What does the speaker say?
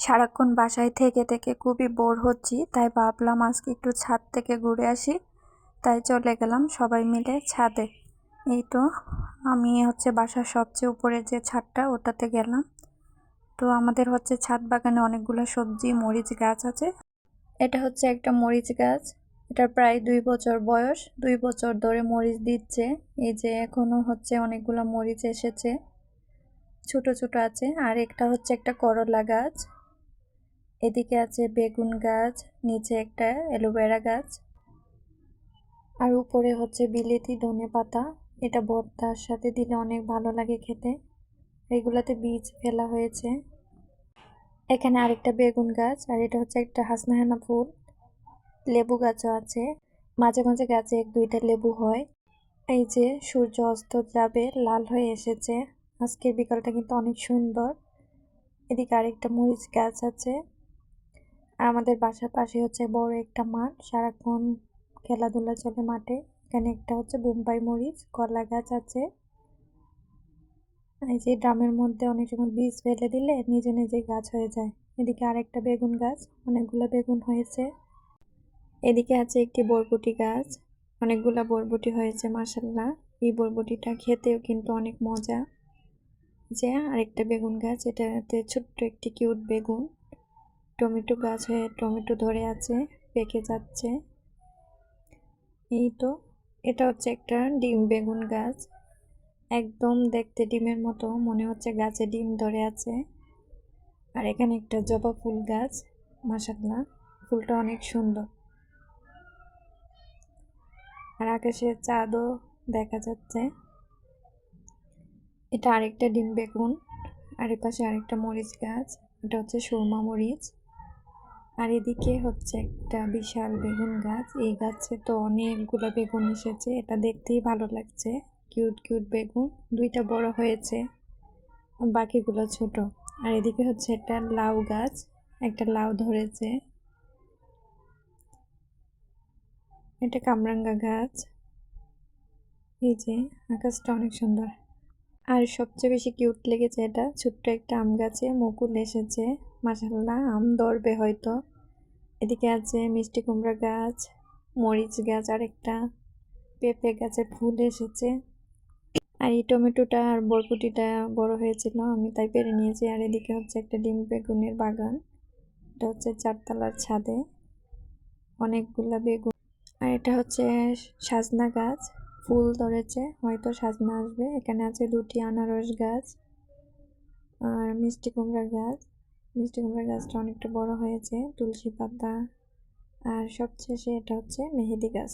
সারাক্ষণ বাসায় থেকে থেকে খুবই বোর হচ্ছি, তাই ভাবলাম আজকে একটু ছাদ থেকে ঘুরে আসি। তাই চলে গেলাম সবাই মিলে ছাদে। এই তো আমি বাসার সবচেয়ে উপরের যে ছাদটা ওটাতে গেলাম। তো আমাদের ছাদ বাগানে অনেকগুলো সবজি মরিচ গাছ আছে। এটা একটা মরিচ গাছ। এটার প্রায় 2 বছর বয়স, 2 বছর ধরে মরিচ দিচ্ছে। এই যে এখনো অনেকগুলো মরিচ এসেছে, ছোট ছোট আছে। আর একটা করলা গাছ, এদিকে আছে বেগুন গাছ, নিচে একটা অ্যালোভেরা গাছ, আর উপরে বিলেতি ধনেপাতা। এটা ভর্তার সাথে দিলে অনেক ভালো লাগে খেতে। এগুলাতে বীজ ফেলা হয়েছে। এখানে আরেকটা বেগুন গাছ, আর এটা একটা হাসনাহেনা ফুল। লেবু গাছও আছে, মাঝে মাঝে গাছে 1-2টা লেবু হয়। এই যে সূর্য অস্ত যাবে, লাল হয়ে এসেছে। আজকের বিকালটা কিন্তু অনেক সুন্দর। এদিকে আরেকটা মরিচ গাছ আছে। আর আমাদের বাসার পাশে বড় একটা মাঠ, সারাক্ষণ খেলাধুলা চলে মাঠে। এখানে একটা বোম্বাই মরিচ, কলা গাছ আছে। এই যে ড্রামের মধ্যে অনেক সময় বীজ ফেলে দিলে নিজে নিজে গাছ হয়ে যায়। এদিকে আরেকটা বেগুন গাছ, অনেকগুলো বেগুন হয়েছে। এদিকে আছে একটি বরবটি গাছ, অনেকগুলা বরবটি হয়েছে মাশাআল্লাহ। এই বরবটিটা খেতেও কিন্তু অনেক মজা। যে আরেকটা বেগুন গাছ, এটাতে ছোট্ট একটি কিউট বেগুন। টমেটো গাছ হয়ে টমেটো ধরে আছে, পেকে যাচ্ছে। এই তো এটা একটা ডিম বেগুন গাছ, একদম দেখতে ডিমের মতো মনে হচ্ছে, গাছে ডিম ধরে আছে। আর এখানে একটা জবা ফুল গাছ, মাশাআল্লাহ ফুলটা অনেক সুন্দর। আর আকাশে চাঁদও দেখা যাচ্ছে। এটা আরেকটা ডিম বেগুন। আর এর পাশে আরেকটা মরিচ গাছ, এটা সুরমা মরিচ। আর এদিকে একটা বিশাল বেগুন গাছ। এই গাছে তো অনেকগুলো বেগুন এসেছে, এটা দেখতেই ভালো লাগছে। কিউট কিউট বেগুন, 2টা বড় হয়েছে, বাকিগুলো ছোট। আর এদিকে একটা লাউ গাছ, একটা লাউ ধরেছে। এটা কামরাঙ্গা গাছ। এই যে আকাশটা অনেক সুন্দর। আর সবচেয়ে বেশি কিউট লেগেছে এটা, ছোট্ট একটা আম গাছে মুকুল এসেছে, মাশাআল্লাহ আম ধরবে হয়তো। এদিকে আছে মিষ্টি কুমড়া গাছ, মরিচ গাছ, আর একটা পেঁপে গাছে ফুল এসেছে। আর এই টমেটোটা আর বরবটিটা বড় হয়েছিল, আমি তাই পেরে নিয়েছি। আর এদিকে একটা ডিম বেগুনের বাগান, এটা 4তলার ছাদে, অনেকগুলা বেগুন। আর এটা সাজনা গাছ, ফুল ধরেছে, হয়তো সাজনা আসবে। এখানে আছে 2টি আনারস গাছ আর মিষ্টি কুমড়া গাছ। মিষ্টি কুমড়া গাছটা অনেকটা বড় হয়েছে, তুলসী পাতা। আর সবশেষে এটা মেহেদি গাছ।